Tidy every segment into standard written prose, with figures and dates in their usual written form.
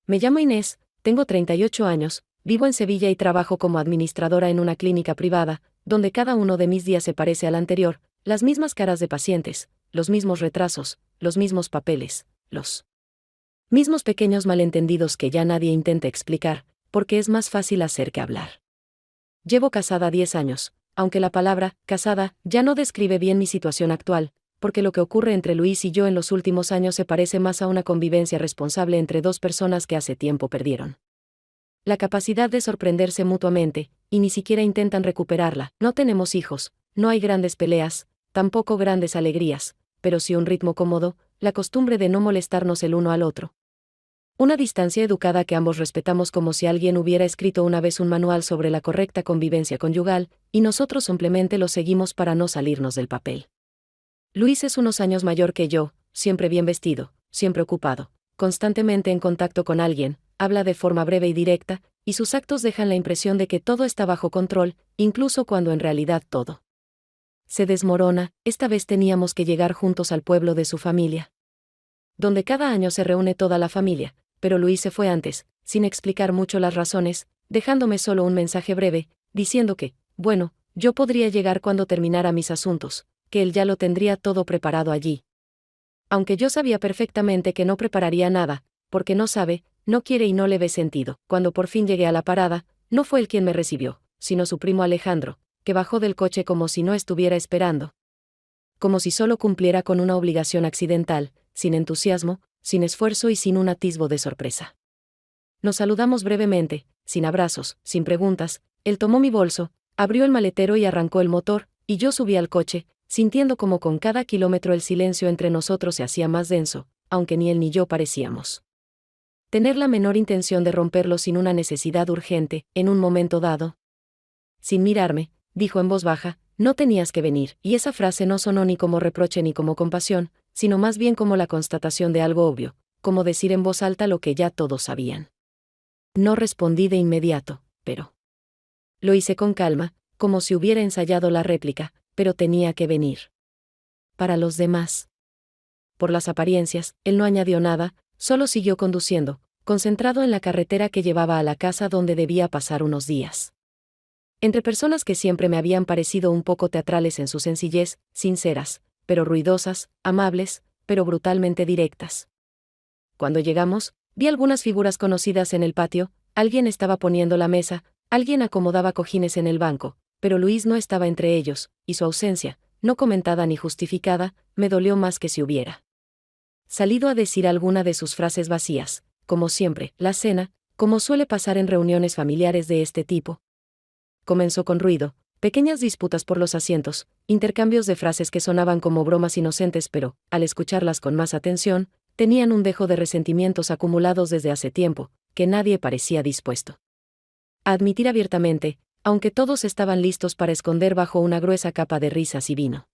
Me llamo Inés, tengo 38 años, vivo en Sevilla y trabajo como administradora en una clínica privada, donde cada uno de mis días se parece al anterior, las mismas caras de pacientes, los mismos retrasos, los mismos papeles, los mismos pequeños malentendidos que ya nadie intenta explicar, porque es más fácil hacer que hablar. Llevo casada 10 años, aunque la palabra casada ya no describe bien mi situación actual, porque lo que ocurre entre Luis y yo en los últimos años se parece más a una convivencia responsable entre dos personas que hace tiempo perdieron la capacidad de sorprenderse mutuamente, y ni siquiera intentan recuperarla. No tenemos hijos, no hay grandes peleas, tampoco grandes alegrías, pero sí un ritmo cómodo, la costumbre de no molestarnos el uno al otro. Una distancia educada que ambos respetamos como si alguien hubiera escrito una vez un manual sobre la correcta convivencia conyugal, y nosotros simplemente lo seguimos para no salirnos del papel. Luis es unos años mayor que yo, siempre bien vestido, siempre ocupado, constantemente en contacto con alguien, habla de forma breve y directa, y sus actos dejan la impresión de que todo está bajo control, incluso cuando en realidad todo se desmorona. Esta vez teníamos que llegar juntos al pueblo de su familia, donde cada año se reúne toda la familia, pero Luis se fue antes, sin explicar mucho las razones, dejándome solo un mensaje breve, diciendo que, bueno, yo podría llegar cuando terminara mis asuntos, que él ya lo tendría todo preparado allí. Aunque yo sabía perfectamente que no prepararía nada, porque no sabe, no quiere y no le ve sentido. Cuando por fin llegué a la parada, no fue él quien me recibió, sino su primo Alejandro, que bajó del coche como si no estuviera esperando. Como si solo cumpliera con una obligación accidental, sin entusiasmo, sin esfuerzo y sin un atisbo de sorpresa. Nos saludamos brevemente, sin abrazos, sin preguntas. Él tomó mi bolso, abrió el maletero y arrancó el motor, y yo subí al coche, sintiendo como con cada kilómetro el silencio entre nosotros se hacía más denso, aunque ni él ni yo parecíamos tener la menor intención de romperlo sin una necesidad urgente, en un momento dado. Sin mirarme, dijo en voz baja, no tenías que venir, y esa frase no sonó ni como reproche ni como compasión, sino más bien como la constatación de algo obvio, como decir en voz alta lo que ya todos sabían. No respondí de inmediato, pero lo hice con calma, como si hubiera ensayado la réplica, pero tenía que venir. Para los demás. Por las apariencias, él no añadió nada, solo siguió conduciendo, concentrado en la carretera que llevaba a la casa donde debía pasar unos días. Entre personas que siempre me habían parecido un poco teatrales en su sencillez, sinceras, pero ruidosas, amables, pero brutalmente directas. Cuando llegamos, vi algunas figuras conocidas en el patio, alguien estaba poniendo la mesa, alguien acomodaba cojines en el banco, pero Luis no estaba entre ellos, y su ausencia, no comentada ni justificada, me dolió más que si hubiera salido a decir alguna de sus frases vacías. Como siempre, la cena, como suele pasar en reuniones familiares de este tipo, comenzó con ruido, pequeñas disputas por los asientos, intercambios de frases que sonaban como bromas inocentes pero, al escucharlas con más atención, tenían un dejo de resentimientos acumulados desde hace tiempo, que nadie parecía dispuesto a admitir abiertamente, aunque todos estaban listos para esconder bajo una gruesa capa de risas y vino.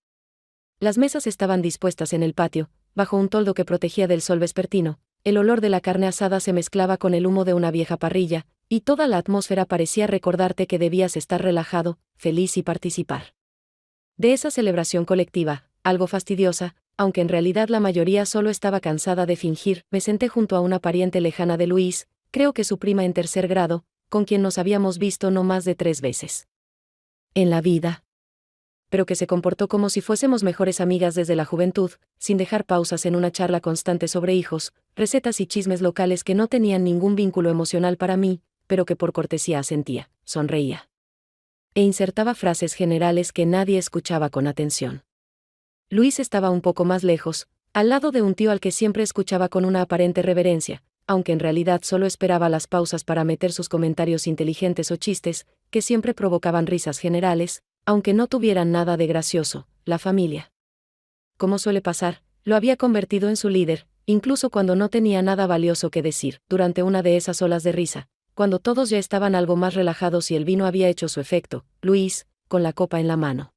Las mesas estaban dispuestas en el patio, bajo un toldo que protegía del sol vespertino, el olor de la carne asada se mezclaba con el humo de una vieja parrilla, y toda la atmósfera parecía recordarte que debías estar relajado, feliz y participar de esa celebración colectiva, algo fastidiosa, aunque en realidad la mayoría solo estaba cansada de fingir. Me senté junto a una pariente lejana de Luis, creo que su prima en tercer grado, con quien nos habíamos visto no más de 3 veces en la vida, pero que se comportó como si fuésemos mejores amigas desde la juventud, sin dejar pausas en una charla constante sobre hijos, recetas y chismes locales que no tenían ningún vínculo emocional para mí, pero que por cortesía asentía, sonreía e insertaba frases generales que nadie escuchaba con atención. Luis estaba un poco más lejos, al lado de un tío al que siempre escuchaba con una aparente reverencia, aunque en realidad solo esperaba las pausas para meter sus comentarios inteligentes o chistes, que siempre provocaban risas generales, aunque no tuvieran nada de gracioso. La familia, como suele pasar, lo había convertido en su líder, incluso cuando no tenía nada valioso que decir. Durante una de esas olas de risa, cuando todos ya estaban algo más relajados y el vino había hecho su efecto, Luis, con la copa en la mano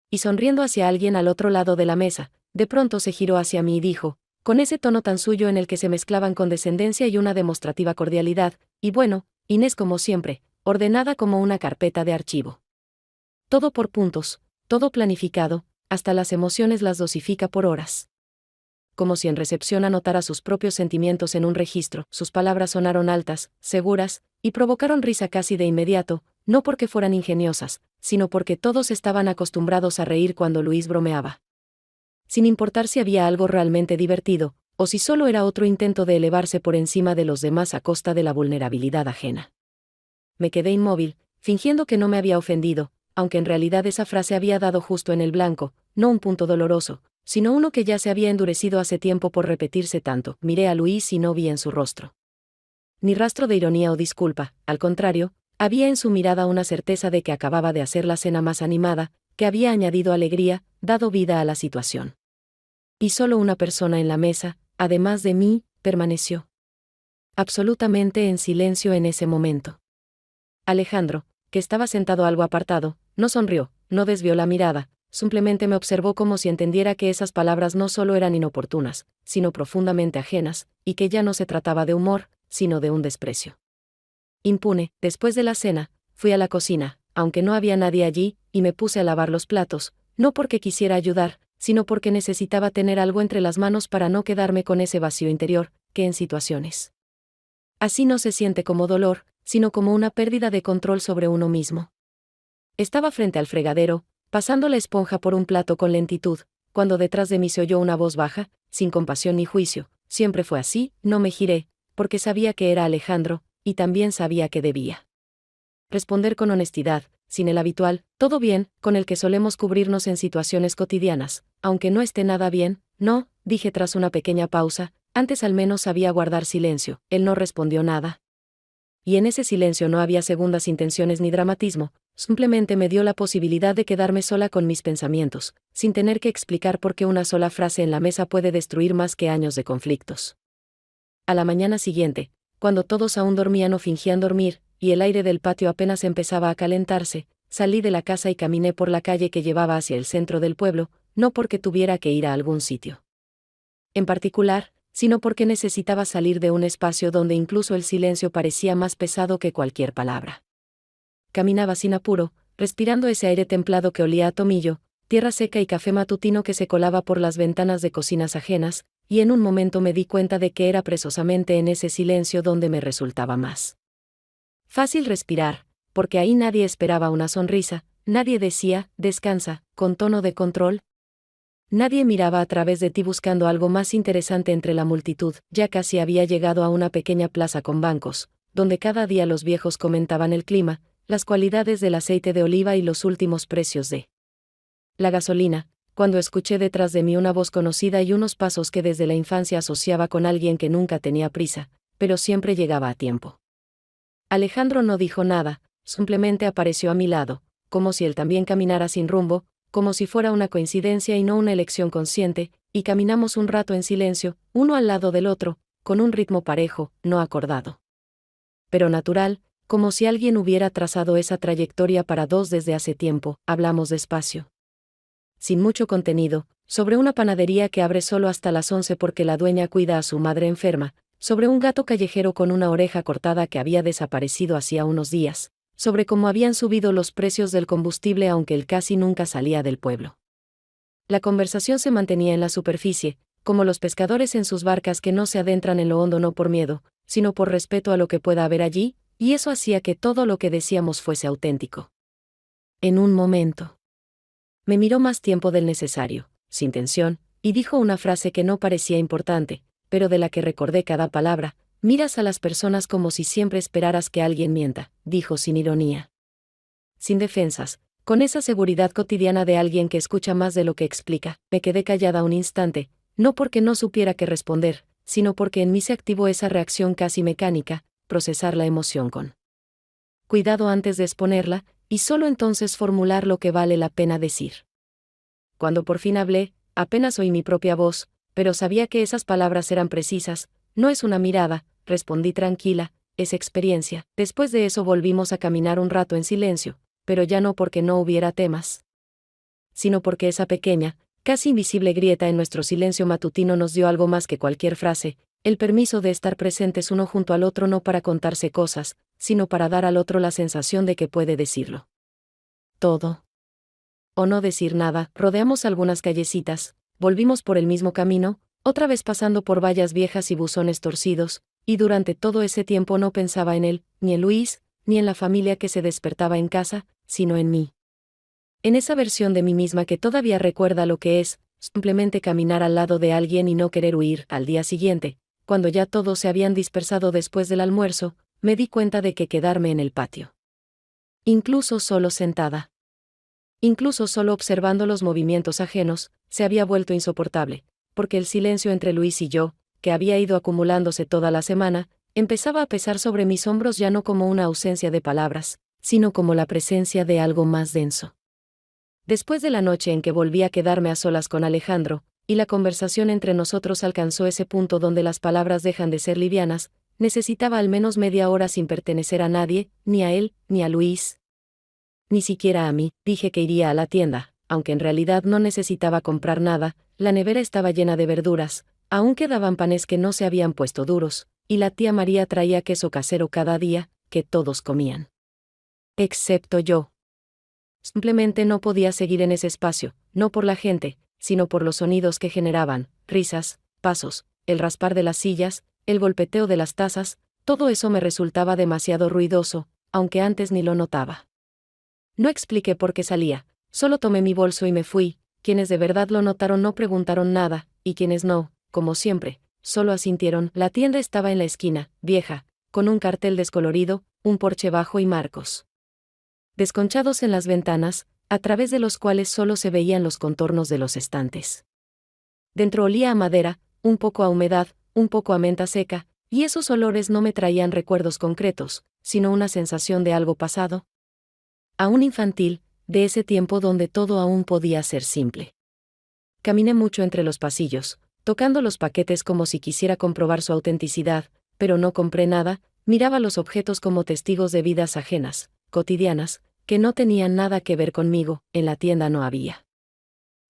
y sonriendo hacia alguien al otro lado de la mesa, de pronto se giró hacia mí y dijo, con ese tono tan suyo en el que se mezclaban condescendencia y una demostrativa cordialidad, y bueno, Inés como siempre, ordenada como una carpeta de archivo. Todo por puntos, todo planificado, hasta las emociones las dosifica por horas. como si en recepción anotara sus propios sentimientos en un registro. Sus palabras sonaron altas, seguras, y provocaron risa casi de inmediato, no porque fueran ingeniosas, sino porque todos estaban acostumbrados a reír cuando Luis bromeaba. Sin importar si había algo realmente divertido, o si solo era otro intento de elevarse por encima de los demás a costa de la vulnerabilidad ajena. Me quedé inmóvil, fingiendo que no me había ofendido, aunque en realidad esa frase había dado justo en el blanco, no un punto doloroso, sino uno que ya se había endurecido hace tiempo por repetirse tanto. Miré a Luis y no vi en su rostro ni rastro de ironía o disculpa, al contrario, había en su mirada una certeza de que acababa de hacer la cena más animada, que había añadido alegría, dado vida a la situación. Y solo una persona en la mesa, además de mí, permaneció absolutamente en silencio en ese momento. Alejandro, que estaba sentado algo apartado, no sonrió, no desvió la mirada, simplemente me observó como si entendiera que esas palabras no solo eran inoportunas, sino profundamente ajenas, y que ya no se trataba de humor, sino de un desprecio. Impune, después de la cena, fui a la cocina, aunque no había nadie allí, y me puse a lavar los platos, no porque quisiera ayudar, sino porque necesitaba tener algo entre las manos para no quedarme con ese vacío interior, que en situaciones así no se siente como dolor, sino como una pérdida de control sobre uno mismo. Estaba frente al fregadero, pasando la esponja por un plato con lentitud, cuando detrás de mí se oyó una voz baja, sin compasión ni juicio. Siempre fue así. No me giré, porque sabía que era Alejandro, y también sabía que debía responder con honestidad, sin el habitual, todo bien, con el que solemos cubrirnos en situaciones cotidianas. Aunque no esté nada bien, no, dije tras una pequeña pausa, antes al menos sabía guardar silencio. Él no respondió nada. Y en ese silencio no había segundas intenciones ni dramatismo, simplemente me dio la posibilidad de quedarme sola con mis pensamientos, sin tener que explicar por qué una sola frase en la mesa puede destruir más que años de conflictos. A la mañana siguiente, cuando todos aún dormían o fingían dormir, y el aire del patio apenas empezaba a calentarse, salí de la casa y caminé por la calle que llevaba hacia el centro del pueblo, no porque tuviera que ir a algún sitio en particular, sino porque necesitaba salir de un espacio donde incluso el silencio parecía más pesado que cualquier palabra. Caminaba sin apuro, respirando ese aire templado que olía a tomillo, tierra seca y café matutino que se colaba por las ventanas de cocinas ajenas, y en un momento me di cuenta de que era precisamente en ese silencio donde me resultaba más fácil respirar, porque ahí nadie esperaba una sonrisa, nadie decía, descansa, con tono de control. Nadie miraba a través de ti buscando algo más interesante entre la multitud. Ya casi había llegado a una pequeña plaza con bancos, donde cada día los viejos comentaban el clima, las cualidades del aceite de oliva y los últimos precios de la gasolina, cuando escuché detrás de mí una voz conocida y unos pasos que desde la infancia asociaba con alguien que nunca tenía prisa, pero siempre llegaba a tiempo. Alejandro no dijo nada, simplemente apareció a mi lado, como si él también caminara sin rumbo, como si fuera una coincidencia y no una elección consciente, y caminamos un rato en silencio, uno al lado del otro, con un ritmo parejo, no acordado, pero natural, como si alguien hubiera trazado esa trayectoria para dos desde hace tiempo. Hablamos despacio, sin mucho contenido, sobre una panadería que abre solo hasta las 11 porque la dueña cuida a su madre enferma, sobre un gato callejero con una oreja cortada que había desaparecido hacía unos días, sobre cómo habían subido los precios del combustible aunque él casi nunca salía del pueblo. La conversación se mantenía en la superficie, como los pescadores en sus barcas que no se adentran en lo hondo no por miedo, sino por respeto a lo que pueda haber allí, y eso hacía que todo lo que decíamos fuese auténtico. En un momento, me miró más tiempo del necesario, sin tensión, y dijo una frase que no parecía importante, pero de la que recordé cada palabra. Miras a las personas como si siempre esperaras que alguien mienta, dijo sin ironía. Sin defensas, con esa seguridad cotidiana de alguien que escucha más de lo que explica. Me quedé callada un instante, no porque no supiera qué responder, sino porque en mí se activó esa reacción casi mecánica, procesar la emoción con cuidado antes de exponerla, y solo entonces formular lo que vale la pena decir. Cuando por fin hablé, apenas oí mi propia voz, pero sabía que esas palabras eran precisas. No es una mirada, respondí tranquila, es experiencia. Después de eso volvimos a caminar un rato en silencio, pero ya no porque no hubiera temas, sino porque esa pequeña, casi invisible grieta en nuestro silencio matutino nos dio algo más que cualquier frase, el permiso de estar presentes uno junto al otro no para contarse cosas, sino para dar al otro la sensación de que puede decirlo todo. O no decir nada. Rodeamos algunas callecitas, volvimos por el mismo camino, otra vez pasando por vallas viejas y buzones torcidos, y durante todo ese tiempo no pensaba en él, ni en Luis, ni en la familia que se despertaba en casa, sino en mí. En esa versión de mí misma que todavía recuerda lo que es, simplemente caminar al lado de alguien y no querer huir. Al día siguiente, cuando ya todos se habían dispersado después del almuerzo, me di cuenta de que quedarme en el patio, incluso solo sentada, incluso solo observando los movimientos ajenos, se había vuelto insoportable, porque el silencio entre Luis y yo, que había ido acumulándose toda la semana, empezaba a pesar sobre mis hombros ya no como una ausencia de palabras, sino como la presencia de algo más denso. Después de la noche en que volví a quedarme a solas con Alejandro, y la conversación entre nosotros alcanzó ese punto donde las palabras dejan de ser livianas, necesitaba al menos media hora sin pertenecer a nadie, ni a él, ni a Luis, ni siquiera a mí. Dije que iría a la tienda, aunque en realidad no necesitaba comprar nada. La nevera estaba llena de verduras, aún quedaban panes que no se habían puesto duros, y la tía María traía queso casero cada día, que todos comían, excepto yo. Simplemente no podía seguir en ese espacio, no por la gente, sino por los sonidos que generaban, risas, pasos, el raspar de las sillas, el golpeteo de las tazas, todo eso me resultaba demasiado ruidoso, aunque antes ni lo notaba. No expliqué por qué salía, solo tomé mi bolso y me fui. Quienes de verdad lo notaron no preguntaron nada, y quienes no, como siempre, solo asintieron. La tienda estaba en la esquina, vieja, con un cartel descolorido, un porche bajo y marcos desconchados en las ventanas, a través de los cuales solo se veían los contornos de los estantes. Dentro olía a madera, un poco a humedad, un poco a menta seca, y esos olores no me traían recuerdos concretos, sino una sensación de algo pasado, aún infantil, de ese tiempo donde todo aún podía ser simple. Caminé mucho entre los pasillos, tocando los paquetes como si quisiera comprobar su autenticidad, pero no compré nada. Miraba los objetos como testigos de vidas ajenas, cotidianas, que no tenían nada que ver conmigo. En la tienda no había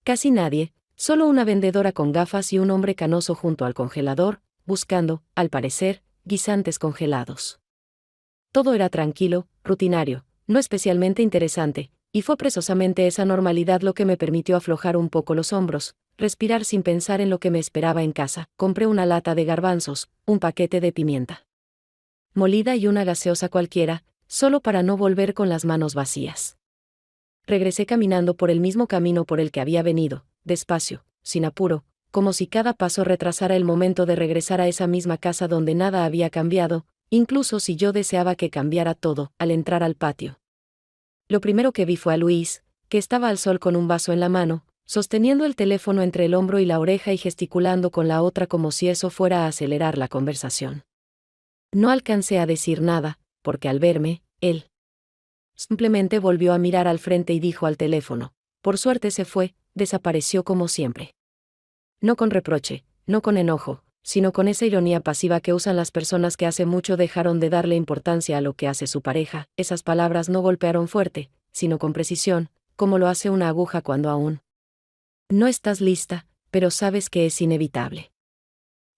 casi nadie, solo una vendedora con gafas y un hombre canoso junto al congelador, buscando, al parecer, guisantes congelados. Todo era tranquilo, rutinario, no especialmente interesante, y fue precisamente esa normalidad lo que me permitió aflojar un poco los hombros, respirar sin pensar en lo que me esperaba en casa. Compré una lata de garbanzos, un paquete de pimienta molida y una gaseosa cualquiera, solo para no volver con las manos vacías. Regresé caminando por el mismo camino por el que había venido, despacio, sin apuro, como si cada paso retrasara el momento de regresar a esa misma casa donde nada había cambiado, incluso si yo deseaba que cambiara todo. Al entrar al patio, lo primero que vi fue a Luis, que estaba al sol con un vaso en la mano, sosteniendo el teléfono entre el hombro y la oreja y gesticulando con la otra como si eso fuera a acelerar la conversación. No alcancé a decir nada, porque al verme, él simplemente volvió a mirar al frente y dijo al teléfono. Por suerte se fue, desapareció como siempre. No con reproche, no con enojo, sino con esa ironía pasiva que usan las personas que hace mucho dejaron de darle importancia a lo que hace su pareja. Esas palabras no golpearon fuerte, sino con precisión, como lo hace una aguja cuando aún no estás lista, pero sabes que es inevitable.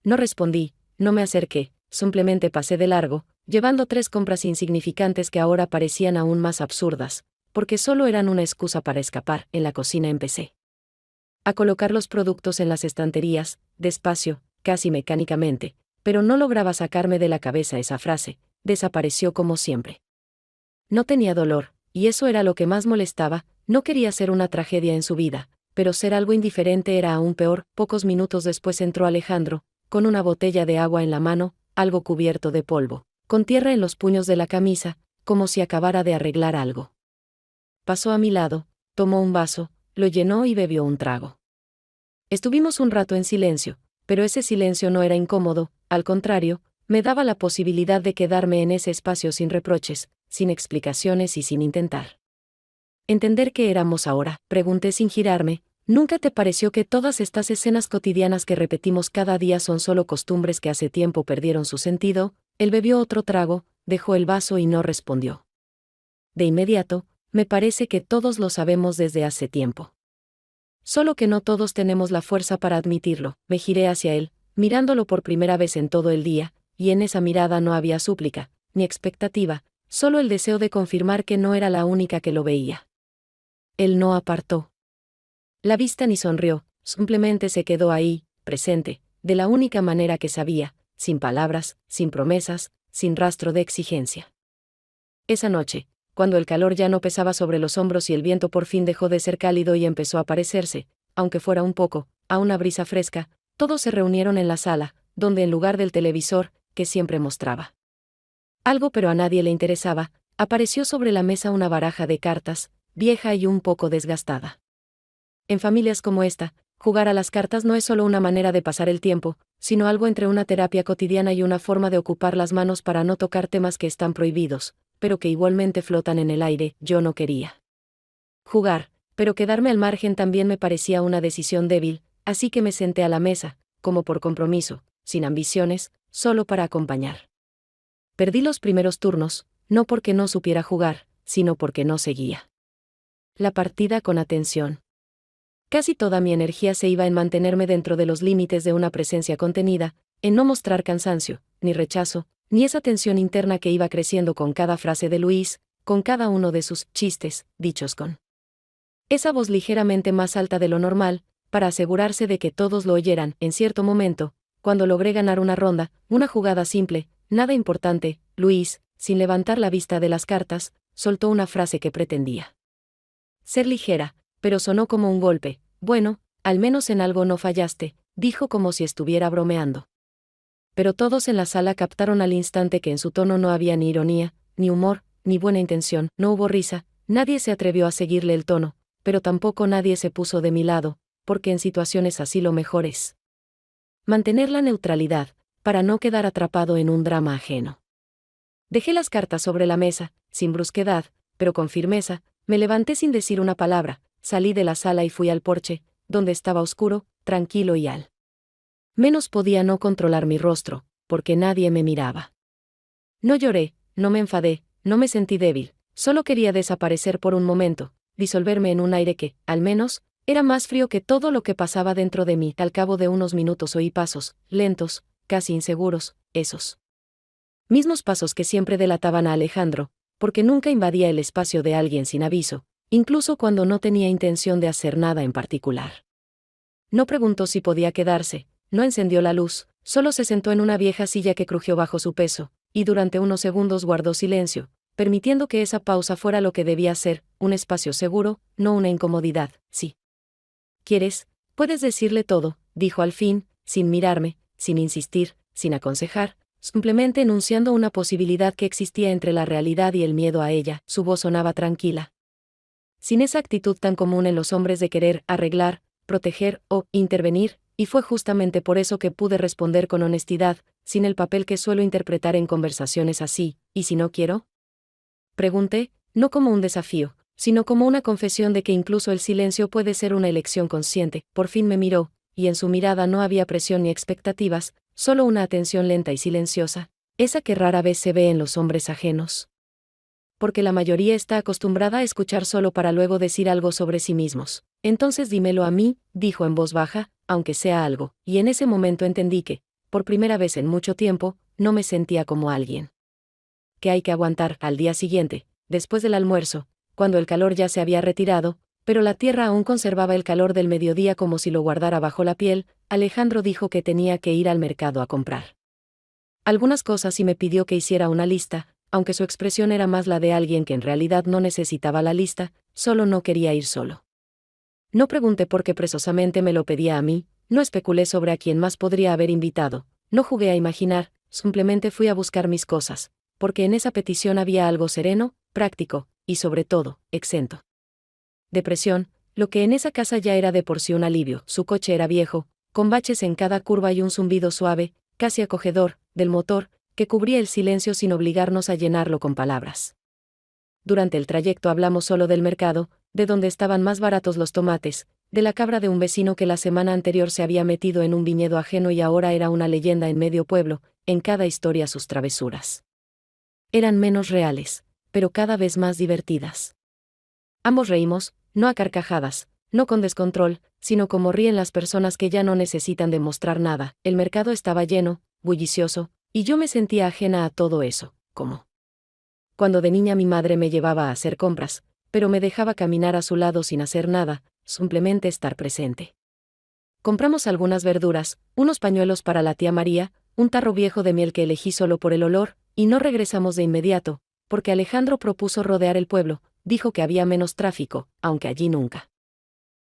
No respondí, no me acerqué, simplemente pasé de largo, llevando 3 compras insignificantes que ahora parecían aún más absurdas, porque solo eran una excusa para escapar. En la cocina empecé a colocar los productos en las estanterías, despacio, casi mecánicamente, pero no lograba sacarme de la cabeza esa frase. Desapareció como siempre. No tenía dolor, y eso era lo que más molestaba. No quería ser una tragedia en su vida, pero ser algo indiferente era aún peor. Pocos minutos después entró Alejandro, con una botella de agua en la mano, algo cubierto de polvo, con tierra en los puños de la camisa, como si acabara de arreglar algo. Pasó a mi lado, tomó un vaso, lo llenó y bebió un trago. Estuvimos un rato en silencio, pero ese silencio no era incómodo, al contrario, me daba la posibilidad de quedarme en ese espacio sin reproches, sin explicaciones y sin intentar entender qué éramos ahora. Pregunté sin girarme. ¿Nunca te pareció que todas estas escenas cotidianas que repetimos cada día son solo costumbres que hace tiempo perdieron su sentido? Él bebió otro trago, dejó el vaso y no respondió. De inmediato, me parece que todos lo sabemos desde hace tiempo. Solo que no todos tenemos la fuerza para admitirlo. Me giré hacia él, mirándolo por primera vez en todo el día, y en esa mirada no había súplica, ni expectativa, solo el deseo de confirmar que no era la única que lo veía. Él no apartó la vista ni sonrió, simplemente se quedó ahí, presente, de la única manera que sabía, sin palabras, sin promesas, sin rastro de exigencia. Esa noche, cuando el calor ya no pesaba sobre los hombros y el viento por fin dejó de ser cálido y empezó a parecerse, aunque fuera un poco, a una brisa fresca, todos se reunieron en la sala, donde en lugar del televisor, que siempre mostraba algo pero a nadie le interesaba, apareció sobre la mesa una baraja de cartas, vieja y un poco desgastada. En familias como esta, jugar a las cartas no es solo una manera de pasar el tiempo, sino algo entre una terapia cotidiana y una forma de ocupar las manos para no tocar temas que están prohibidos, pero que igualmente flotan en el aire. Yo no quería jugar, pero quedarme al margen también me parecía una decisión débil, así que me senté a la mesa, como por compromiso, sin ambiciones, solo para acompañar. Perdí los primeros turnos, no porque no supiera jugar, sino porque no seguía la partida con atención. Casi toda mi energía se iba en mantenerme dentro de los límites de una presencia contenida, en no mostrar cansancio, ni rechazo, ni esa tensión interna que iba creciendo con cada frase de Luis, con cada uno de sus chistes, dichos con esa voz ligeramente más alta de lo normal, para asegurarse de que todos lo oyeran. En cierto momento, cuando logré ganar una ronda, una jugada simple, nada importante, Luis, sin levantar la vista de las cartas, soltó una frase que pretendía ser ligera, pero sonó como un golpe. Bueno, al menos en algo no fallaste, dijo como si estuviera bromeando. Pero todos en la sala captaron al instante que en su tono no había ni ironía, ni humor, ni buena intención. No hubo risa, nadie se atrevió a seguirle el tono, pero tampoco nadie se puso de mi lado, porque en situaciones así lo mejor es mantener la neutralidad, para no quedar atrapado en un drama ajeno. Dejé las cartas sobre la mesa, sin brusquedad, pero con firmeza, me levanté sin decir una palabra, salí de la sala y fui al porche, donde estaba oscuro, tranquilo y al menos podía no controlar mi rostro, porque nadie me miraba. No lloré, no me enfadé, no me sentí débil, solo quería desaparecer por un momento, disolverme en un aire que, al menos, era más frío que todo lo que pasaba dentro de mí. Al cabo de unos minutos oí pasos, lentos, casi inseguros, esos mismos pasos que siempre delataban a Alejandro, porque nunca invadía el espacio de alguien sin aviso, incluso cuando no tenía intención de hacer nada en particular. No preguntó si podía quedarse, no encendió la luz, solo se sentó en una vieja silla que crujió bajo su peso, y durante unos segundos guardó silencio, permitiendo que esa pausa fuera lo que debía ser, un espacio seguro, no una incomodidad. Si quieres, puedes decirle todo, dijo al fin, sin mirarme, sin insistir, sin aconsejar, simplemente enunciando una posibilidad que existía entre la realidad y el miedo a ella. Su voz sonaba tranquila, sin esa actitud tan común en los hombres de querer arreglar, proteger o intervenir, y fue justamente por eso que pude responder con honestidad, sin el papel que suelo interpretar en conversaciones así. ¿Y si no quiero? Pregunté, no como un desafío, sino como una confesión de que incluso el silencio puede ser una elección consciente. Por fin me miró, y en su mirada no había presión ni expectativas, solo una atención lenta y silenciosa, esa que rara vez se ve en los hombres ajenos. Porque la mayoría está acostumbrada a escuchar solo para luego decir algo sobre sí mismos. Entonces dímelo a mí, dijo en voz baja, aunque sea algo, y en ese momento entendí que, por primera vez en mucho tiempo, no me sentía como alguien que hay que aguantar. Al día siguiente, después del almuerzo, cuando el calor ya se había retirado, pero la tierra aún conservaba el calor del mediodía como si lo guardara bajo la piel, Alejandro dijo que tenía que ir al mercado a comprar algunas cosas y me pidió que hiciera una lista, aunque su expresión era más la de alguien que en realidad no necesitaba la lista, solo no quería ir solo. No pregunté por qué precisamente me lo pedía a mí, no especulé sobre a quién más podría haber invitado, no jugué a imaginar, simplemente fui a buscar mis cosas, porque en esa petición había algo sereno, práctico, y sobre todo, exento de presión, lo que en esa casa ya era de por sí un alivio. Su coche era viejo, con baches en cada curva y un zumbido suave, casi acogedor, del motor, que cubría el silencio sin obligarnos a llenarlo con palabras. Durante el trayecto hablamos solo del mercado, de donde estaban más baratos los tomates, de la cabra de un vecino que la semana anterior se había metido en un viñedo ajeno y ahora era una leyenda en medio pueblo. En cada historia sus travesuras eran menos reales, pero cada vez más divertidas. Ambos reímos, no a carcajadas, no con descontrol, sino como ríen las personas que ya no necesitan demostrar nada. El mercado estaba lleno, bullicioso, y yo me sentía ajena a todo eso, como cuando de niña mi madre me llevaba a hacer compras, pero me dejaba caminar a su lado sin hacer nada, simplemente estar presente. Compramos algunas verduras, unos pañuelos para la tía María, un tarro viejo de miel que elegí solo por el olor, y no regresamos de inmediato, porque Alejandro propuso rodear el pueblo, dijo que había menos tráfico, aunque allí nunca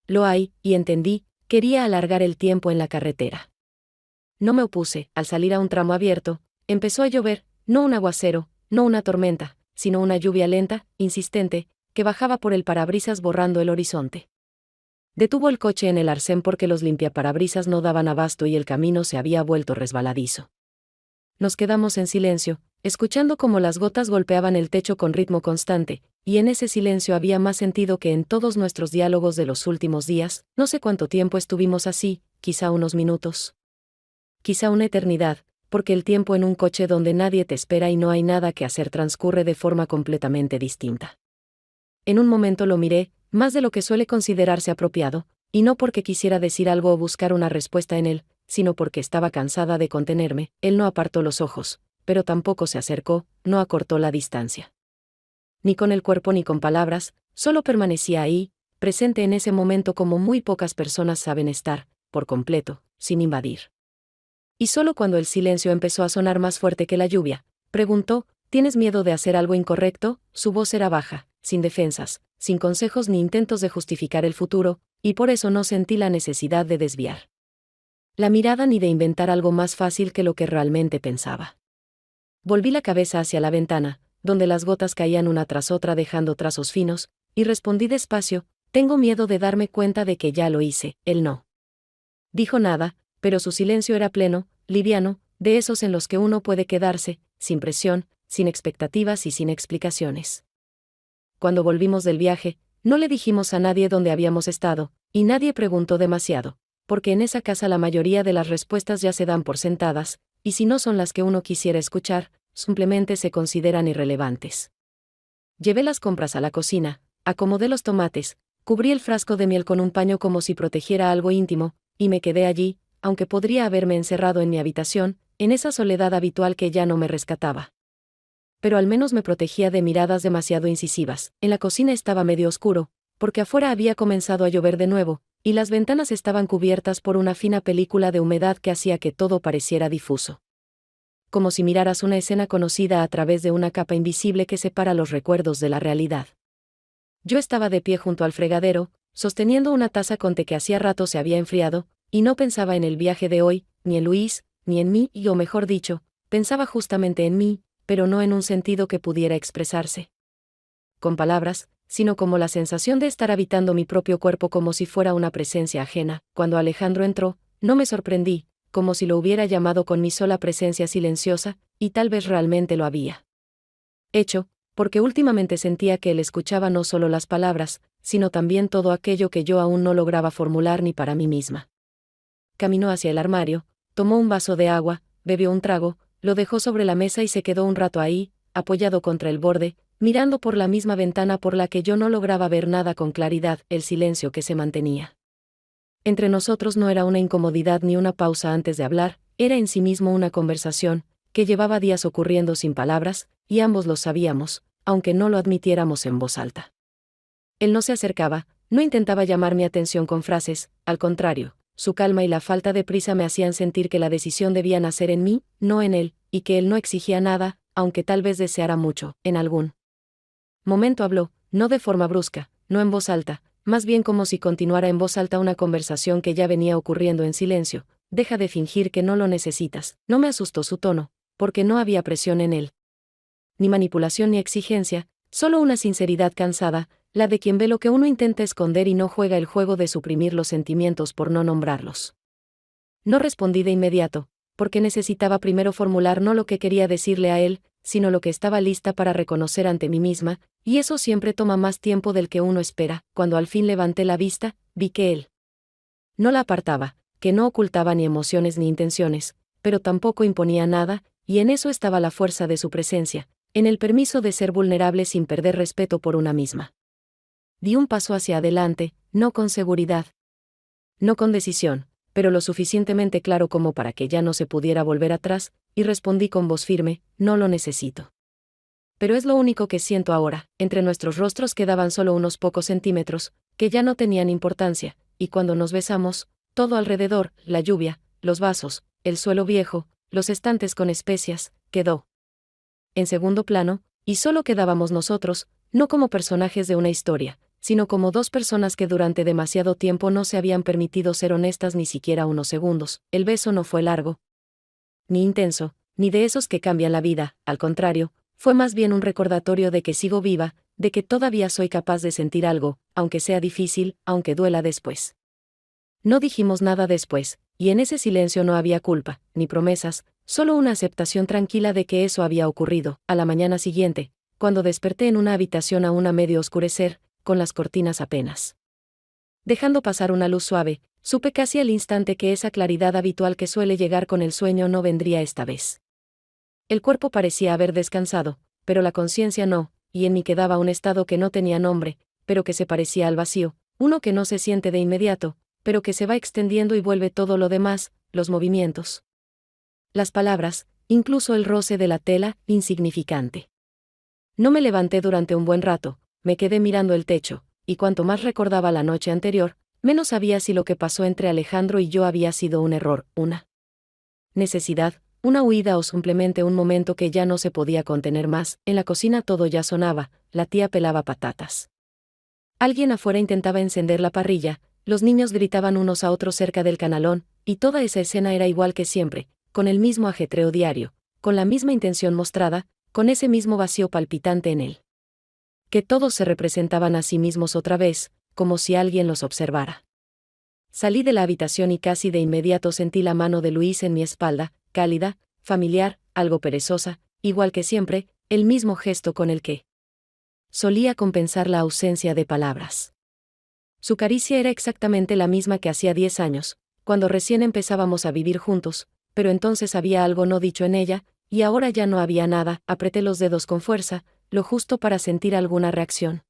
lo hay, y entendí, quería alargar el tiempo en la carretera. No me opuse. Al salir a un tramo abierto, empezó a llover, no un aguacero, no una tormenta, sino una lluvia lenta, insistente, que bajaba por el parabrisas borrando el horizonte. Detuvo el coche en el arcén porque los limpiaparabrisas no daban abasto y el camino se había vuelto resbaladizo. Nos quedamos en silencio, escuchando cómo las gotas golpeaban el techo con ritmo constante, y en ese silencio había más sentido que en todos nuestros diálogos de los últimos días. No sé cuánto tiempo estuvimos así, quizá unos minutos. Quizá una eternidad, porque el tiempo en un coche donde nadie te espera y no hay nada que hacer transcurre de forma completamente distinta. En un momento lo miré, más de lo que suele considerarse apropiado, y no porque quisiera decir algo o buscar una respuesta en él, sino porque estaba cansada de contenerme. Él no apartó los ojos, pero tampoco se acercó, no acortó la distancia. Ni con el cuerpo ni con palabras, solo permanecía ahí, presente en ese momento como muy pocas personas saben estar, por completo, sin invadir. Y solo cuando el silencio empezó a sonar más fuerte que la lluvia, preguntó: ¿tienes miedo de hacer algo incorrecto? Su voz era baja, sin defensas, sin consejos ni intentos de justificar el futuro, y por eso no sentí la necesidad de desviar la mirada ni de inventar algo más fácil que lo que realmente pensaba. Volví la cabeza hacia la ventana, donde las gotas caían una tras otra dejando trazos finos, y respondí despacio: tengo miedo de darme cuenta de que ya lo hice. Él no dijo nada, pero su silencio era pleno, liviano, de esos en los que uno puede quedarse, sin presión, sin expectativas y sin explicaciones. Cuando volvimos del viaje, no le dijimos a nadie dónde habíamos estado, y nadie preguntó demasiado, porque en esa casa la mayoría de las respuestas ya se dan por sentadas, y si no son las que uno quisiera escuchar, simplemente se consideran irrelevantes. Llevé las compras a la cocina, acomodé los tomates, cubrí el frasco de miel con un paño como si protegiera algo íntimo, y me quedé allí, aunque podría haberme encerrado en mi habitación, en esa soledad habitual que ya no me rescataba. Pero al menos me protegía de miradas demasiado incisivas. En la cocina estaba medio oscuro, porque afuera había comenzado a llover de nuevo, y las ventanas estaban cubiertas por una fina película de humedad que hacía que todo pareciera difuso. Como si miraras una escena conocida a través de una capa invisible que separa los recuerdos de la realidad. Yo estaba de pie junto al fregadero, sosteniendo una taza con té que hacía rato se había enfriado, y no pensaba en el viaje de hoy, ni en Luis, ni en mí, o mejor dicho, pensaba justamente en mí, pero no en un sentido que pudiera expresarse con palabras, sino como la sensación de estar habitando mi propio cuerpo como si fuera una presencia ajena. Cuando Alejandro entró, no me sorprendí, como si lo hubiera llamado con mi sola presencia silenciosa, y tal vez realmente lo había hecho, porque últimamente sentía que él escuchaba no solo las palabras, sino también todo aquello que yo aún no lograba formular ni para mí misma. Caminó hacia el armario, tomó un vaso de agua, bebió un trago, lo dejó sobre la mesa y se quedó un rato ahí, apoyado contra el borde, mirando por la misma ventana por la que yo no lograba ver nada con claridad. El silencio que se mantenía entre nosotros no era una incomodidad ni una pausa antes de hablar, era en sí mismo una conversación, que llevaba días ocurriendo sin palabras, y ambos lo sabíamos, aunque no lo admitiéramos en voz alta. Él no se acercaba, no intentaba llamar mi atención con frases, al contrario, su calma y la falta de prisa me hacían sentir que la decisión debía nacer en mí, no en él, y que él no exigía nada, aunque tal vez deseara mucho. En algún momento habló, no de forma brusca, no en voz alta, más bien como si continuara en voz alta una conversación que ya venía ocurriendo en silencio. Deja de fingir que no lo necesitas. No me asustó su tono, porque no había presión en él, ni manipulación ni exigencia, solo una sinceridad cansada, la de quien ve lo que uno intenta esconder y no juega el juego de suprimir los sentimientos por no nombrarlos. No respondí de inmediato, porque necesitaba primero formular no lo que quería decirle a él, sino lo que estaba lista para reconocer ante mí misma, y eso siempre toma más tiempo del que uno espera. Cuando al fin levanté la vista, vi que él no la apartaba, que no ocultaba ni emociones ni intenciones, pero tampoco imponía nada, y en eso estaba la fuerza de su presencia, en el permiso de ser vulnerable sin perder respeto por una misma. Di un paso hacia adelante, no con seguridad, no con decisión, pero lo suficientemente claro como para que ya no se pudiera volver atrás, y respondí con voz firme: no lo necesito. Pero es lo único que siento ahora. Entre nuestros rostros quedaban solo unos pocos centímetros, que ya no tenían importancia, y cuando nos besamos, Todo alrededor, la lluvia, los vasos, el suelo viejo, los estantes con especias, quedó en segundo plano, y solo quedábamos nosotros, no como personajes de una historia, sino como dos personas que durante demasiado tiempo no se habían permitido ser honestas ni siquiera unos segundos. El beso no fue largo, ni intenso, ni de esos que cambian la vida, al contrario, fue más bien un recordatorio de que sigo viva, de que todavía soy capaz de sentir algo, aunque sea difícil, aunque duela después. No dijimos nada después, y en ese silencio no había culpa, ni promesas, solo una aceptación tranquila de que eso había ocurrido. A la mañana siguiente, cuando desperté en una habitación aún a medio oscurecer, con las cortinas apenas dejando pasar una luz suave, supe casi al instante que esa claridad habitual que suele llegar con el sueño no vendría esta vez. El cuerpo parecía haber descansado, pero la conciencia no, y en mí quedaba un estado que no tenía nombre, pero que se parecía al vacío, uno que no se siente de inmediato, pero que se va extendiendo y vuelve todo lo demás, los movimientos, las palabras, incluso el roce de la tela, insignificante. No me levanté durante un buen rato, me quedé mirando el techo, y cuanto más recordaba la noche anterior, menos sabía si lo que pasó entre Alejandro y yo había sido un error, una necesidad, una huida o simplemente un momento que ya no se podía contener más. En la cocina todo ya sonaba, la tía pelaba patatas. Alguien afuera intentaba encender la parrilla, los niños gritaban unos a otros cerca del canalón, y toda esa escena era igual que siempre, con el mismo ajetreo diario, con la misma intención mostrada, con ese mismo vacío palpitante en él. Que todos se representaban a sí mismos otra vez, como si alguien los observara. Salí de la habitación y casi de inmediato sentí la mano de Luis en mi espalda, cálida, familiar, algo perezosa, igual que siempre, el mismo gesto con el que solía compensar la ausencia de palabras. Su caricia era exactamente la misma que hacía 10 años, cuando recién empezábamos a vivir juntos, pero entonces había algo no dicho en ella, y ahora ya no había nada. Apreté los dedos con fuerza, lo justo para sentir alguna reacción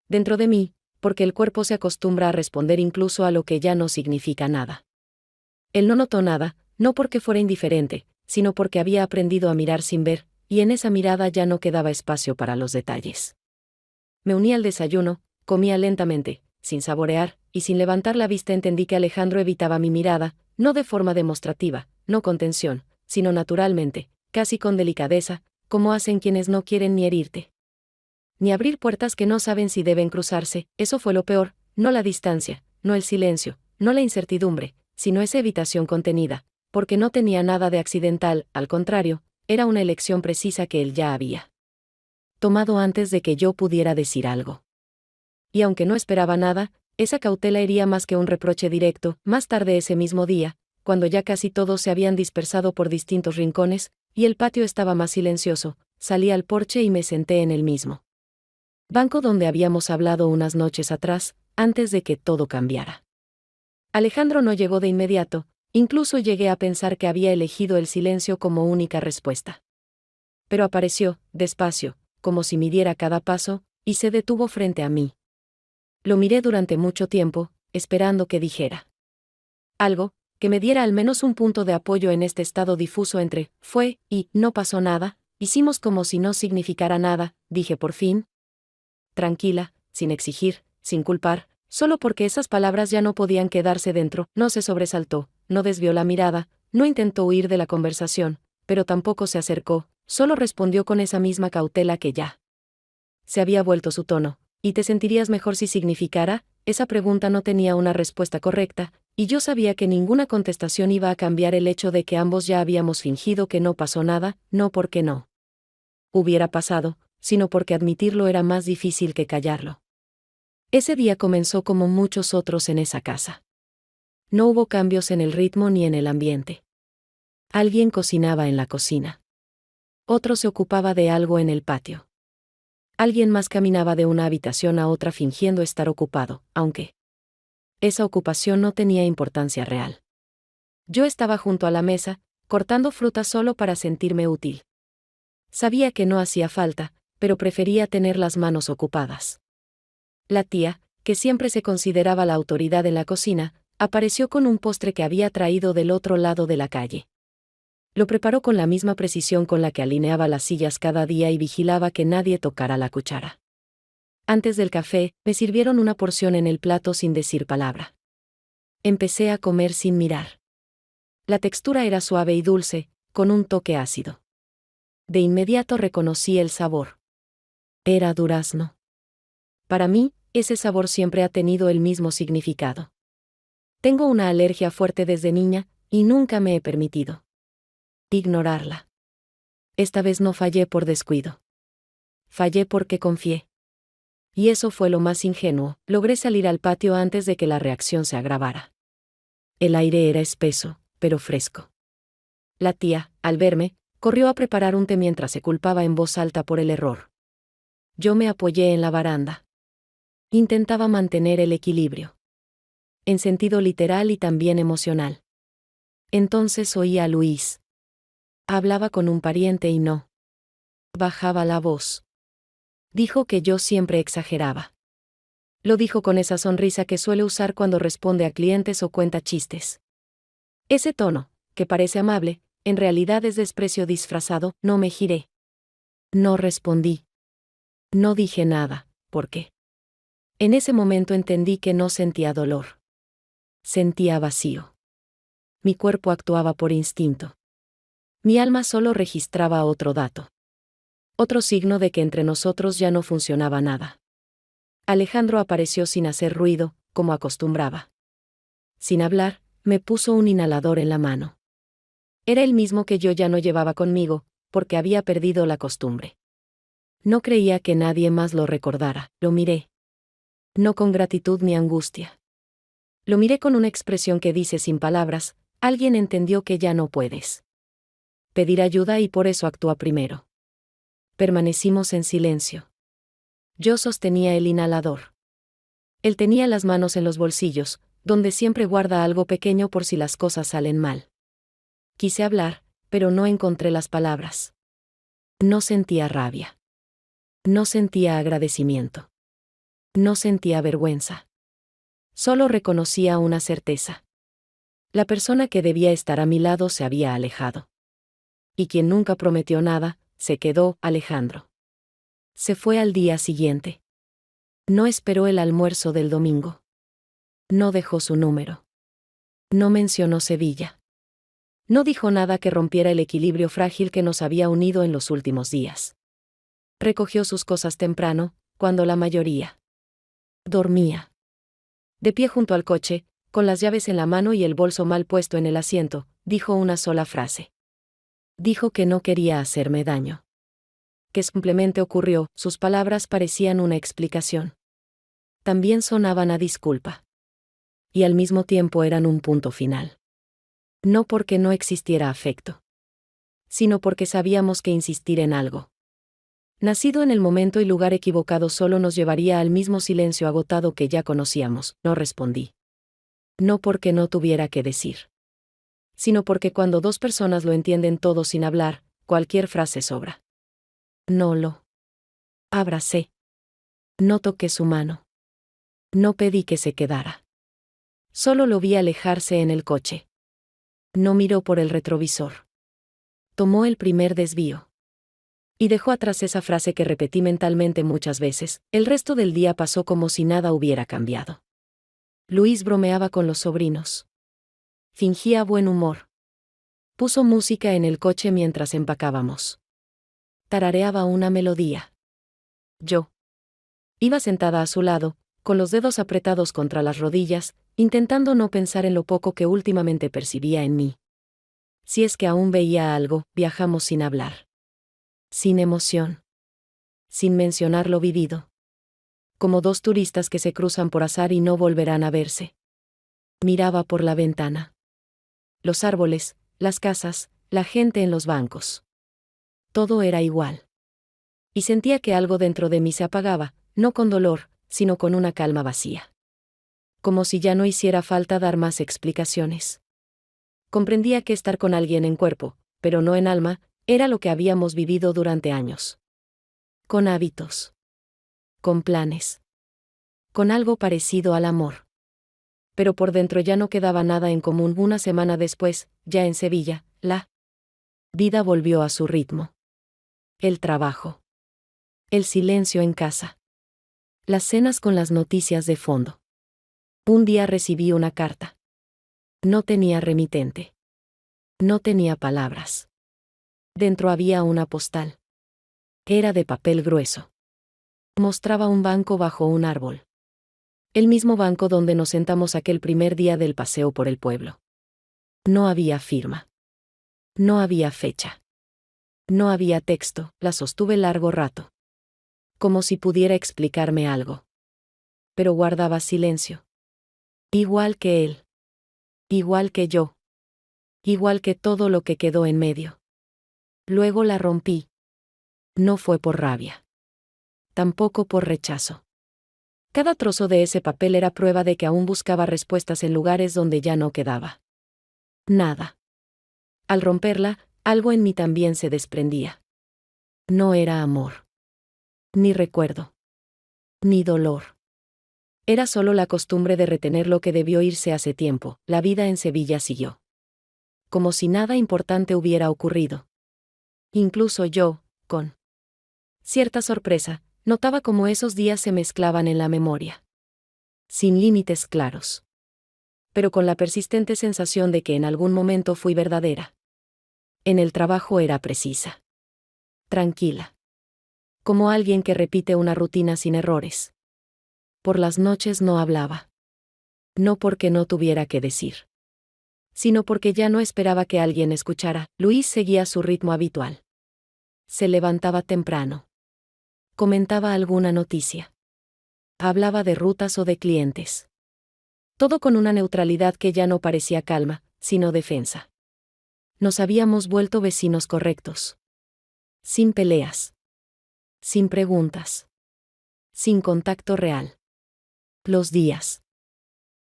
dentro de mí, porque el cuerpo se acostumbra a responder incluso a lo que ya no significa nada. Él no notó nada, no porque fuera indiferente, sino porque había aprendido a mirar sin ver, y en esa mirada ya no quedaba espacio para los detalles. Me uní al desayuno, comía lentamente, sin saborear, y sin levantar la vista entendí que Alejandro evitaba mi mirada, no de forma demostrativa, no con tensión, sino naturalmente, casi con delicadeza, como hacen quienes no quieren ni herirte, ni abrir puertas que no saben si deben cruzarse. Eso fue lo peor, no la distancia, no el silencio, no la incertidumbre, sino esa evitación contenida, porque no tenía nada de accidental, al contrario, era una elección precisa que él ya había tomado antes de que yo pudiera decir algo. Y aunque no esperaba nada, esa cautela hería más que un reproche directo. Más tarde ese mismo día, cuando ya casi todos se habían dispersado por distintos rincones, y el patio estaba más silencioso, salí al porche y me senté en el mismo banco donde habíamos hablado unas noches atrás, antes de que todo cambiara. Alejandro no llegó de inmediato, incluso llegué a pensar que había elegido el silencio como única respuesta. Pero apareció, despacio, como si midiera cada paso, y se detuvo frente a mí. Lo miré durante mucho tiempo, esperando que dijera algo, que me diera al menos un punto de apoyo en este estado difuso entre fue y no pasó nada. Hicimos como si no significara nada, dije por fin, tranquila, sin exigir, sin culpar, solo porque esas palabras ya no podían quedarse dentro. No se sobresaltó, no desvió la mirada, no intentó huir de la conversación, pero tampoco se acercó, solo respondió con esa misma cautela que ya se había vuelto su tono. ¿Y te sentirías mejor si significara? Esa pregunta no tenía una respuesta correcta, y yo sabía que ninguna contestación iba a cambiar el hecho de que ambos ya habíamos fingido que no pasó nada, no porque no hubiera pasado, sino porque admitirlo era más difícil que callarlo. Ese día comenzó como muchos otros en esa casa. No hubo cambios en el ritmo ni en el ambiente. Alguien cocinaba en la cocina. Otro se ocupaba de algo en el patio. Alguien más caminaba de una habitación a otra fingiendo estar ocupado, aunque esa ocupación no tenía importancia real. Yo estaba junto a la mesa, cortando fruta solo para sentirme útil. Sabía que no hacía falta, pero prefería tener las manos ocupadas. La tía, que siempre se consideraba la autoridad en la cocina, apareció con un postre que había traído del otro lado de la calle. Lo preparó con la misma precisión con la que alineaba las sillas cada día y vigilaba que nadie tocara la cuchara. Antes del café, me sirvieron una porción en el plato sin decir palabra. Empecé a comer sin mirar. La textura era suave y dulce, con un toque ácido. De inmediato reconocí el sabor. Era durazno. Para mí, ese sabor siempre ha tenido el mismo significado. Tengo una alergia fuerte desde niña, y nunca me he permitido ignorarla. Esta vez no fallé por descuido. Fallé porque confié. Y eso fue lo más ingenuo. Logré salir al patio antes de que la reacción se agravara. El aire era espeso, pero fresco. La tía, al verme, corrió a preparar un té mientras se culpaba en voz alta por el error. Yo me apoyé en la baranda. Intentaba mantener el equilibrio. En sentido literal y también emocional. Entonces oí a Luis. Hablaba con un pariente y no bajaba la voz. Dijo que yo siempre exageraba. Lo dijo con esa sonrisa que suele usar cuando responde a clientes o cuenta chistes. Ese tono, que parece amable, en realidad es desprecio disfrazado. No me giré. No respondí. No dije nada, ¿por qué? En ese momento entendí que no sentía dolor. Sentía vacío. Mi cuerpo actuaba por instinto. Mi alma solo registraba otro dato. Otro signo de que entre nosotros ya no funcionaba nada. Alejandro apareció sin hacer ruido, como acostumbraba. Sin hablar, me puso un inhalador en la mano. Era el mismo que yo ya no llevaba conmigo, porque había perdido la costumbre. No creía que nadie más lo recordara. Lo miré. No con gratitud ni angustia. Lo miré con una expresión que dice sin palabras: alguien entendió que ya no puedes pedir ayuda y por eso actúa primero. Permanecimos en silencio. Yo sostenía el inhalador. Él tenía las manos en los bolsillos, donde siempre guarda algo pequeño por si las cosas salen mal. Quise hablar, pero no encontré las palabras. No sentía rabia. No sentía agradecimiento. No sentía vergüenza. Solo reconocía una certeza. La persona que debía estar a mi lado se había alejado. Y quien nunca prometió nada, se quedó. Alejandro. Se fue al día siguiente. No esperó el almuerzo del domingo. No dejó su número. No mencionó Sevilla. No dijo nada que rompiera el equilibrio frágil que nos había unido en los últimos días. Recogió sus cosas temprano, cuando la mayoría dormía. De pie junto al coche, con las llaves en la mano y el bolso mal puesto en el asiento, dijo una sola frase. Dijo que no quería hacerme daño. Que simplemente ocurrió. Sus palabras parecían una explicación. También sonaban a disculpa. Y al mismo tiempo eran un punto final. No porque no existiera afecto, sino porque sabíamos que insistir en algo nacido en el momento y lugar equivocado solo nos llevaría al mismo silencio agotado que ya conocíamos. No respondí. No porque no tuviera que decir, sino porque cuando dos personas lo entienden todo sin hablar, cualquier frase sobra. No lo abracé. No toqué su mano. No pedí que se quedara. Solo lo vi alejarse en el coche. No miró por el retrovisor. Tomó el primer desvío. Y dejó atrás esa frase que repetí mentalmente muchas veces. El resto del día pasó como si nada hubiera cambiado. Luis bromeaba con los sobrinos. Fingía buen humor. Puso música en el coche mientras empacábamos. Tarareaba una melodía. Yo iba sentada a su lado, con los dedos apretados contra las rodillas, intentando no pensar en lo poco que últimamente percibía en mí. Si es que aún veía algo, viajamos sin hablar. Sin emoción. Sin mencionar lo vivido. Como dos turistas que se cruzan por azar y no volverán a verse. Miraba por la ventana. Los árboles, las casas, la gente en los bancos. Todo era igual. Y sentía que algo dentro de mí se apagaba, no con dolor, sino con una calma vacía. Como si ya no hiciera falta dar más explicaciones. Comprendía que estar con alguien en cuerpo, pero no en alma, era lo que habíamos vivido durante años. Con hábitos. Con planes. Con algo parecido al amor. Pero por dentro ya no quedaba nada en común. Una semana después, ya en Sevilla, la vida volvió a su ritmo. El trabajo. El silencio en casa. Las cenas con las noticias de fondo. Un día recibí una carta. No tenía remitente. No tenía palabras. Dentro había una postal. Era de papel grueso. Mostraba un banco bajo un árbol. El mismo banco donde nos sentamos aquel primer día del paseo por el pueblo. No había firma. No había fecha. No había texto, la sostuve largo rato. Como si pudiera explicarme algo. Pero guardaba silencio. Igual que él. Igual que yo. Igual que todo lo que quedó en medio. Luego la rompí. No fue por rabia. Tampoco por rechazo. Cada trozo de ese papel era prueba de que aún buscaba respuestas en lugares donde ya no quedaba nada. Al romperla, algo en mí también se desprendía. No era amor. Ni recuerdo. Ni dolor. Era solo la costumbre de retener lo que debió irse hace tiempo. La vida en Sevilla siguió. Como si nada importante hubiera ocurrido. Incluso yo, con cierta sorpresa, notaba cómo esos días se mezclaban en la memoria. Sin límites claros. Pero con la persistente sensación de que en algún momento fui verdadera. En el trabajo era precisa. Tranquila. Como alguien que repite una rutina sin errores. Por las noches no hablaba. No porque no tuviera que decir. Sino porque ya no esperaba que alguien escuchara. Luis seguía su ritmo habitual. Se levantaba temprano. Comentaba alguna noticia. Hablaba de rutas o de clientes. Todo con una neutralidad que ya no parecía calma, sino defensa. Nos habíamos vuelto vecinos correctos. Sin peleas. Sin preguntas. Sin contacto real. Los días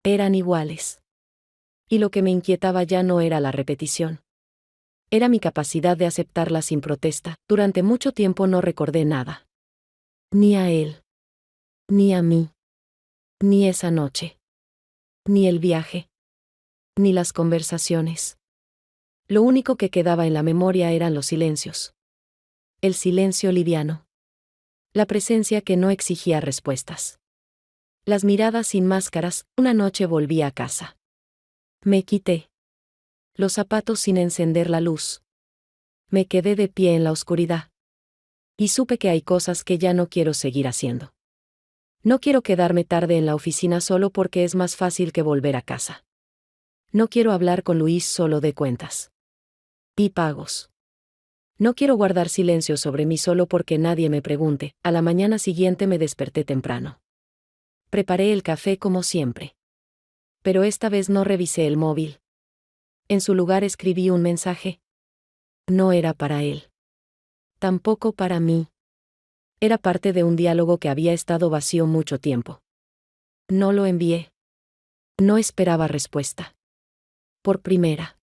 eran iguales. Y lo que me inquietaba ya no era la repetición. Era mi capacidad de aceptarla sin protesta. Durante mucho tiempo no recordé nada. Ni a él. Ni a mí. Ni esa noche. Ni el viaje. Ni las conversaciones. Lo único que quedaba en la memoria eran los silencios. El silencio liviano. La presencia que no exigía respuestas. Las miradas sin máscaras. Una noche volví a casa. Me quité los zapatos sin encender la luz. Me quedé de pie en la oscuridad. Y supe que hay cosas que ya no quiero seguir haciendo. No quiero quedarme tarde en la oficina solo porque es más fácil que volver a casa. No quiero hablar con Luis solo de cuentas y pagos. No quiero guardar silencio sobre mí solo porque nadie me pregunte. A la mañana siguiente me desperté temprano. Preparé el café como siempre. Pero esta vez no revisé el móvil. En su lugar escribí un mensaje. No era para él. Tampoco para mí. Era parte de un diálogo que había estado vacío mucho tiempo. No lo envié. No esperaba respuesta. Por primera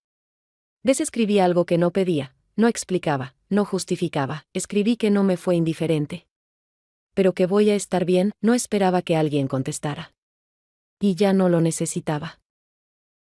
vez escribí algo que no pedía, no explicaba, no justificaba, escribí que no me fue indiferente. Pero que voy a estar bien, no esperaba que alguien contestara. Y ya no lo necesitaba.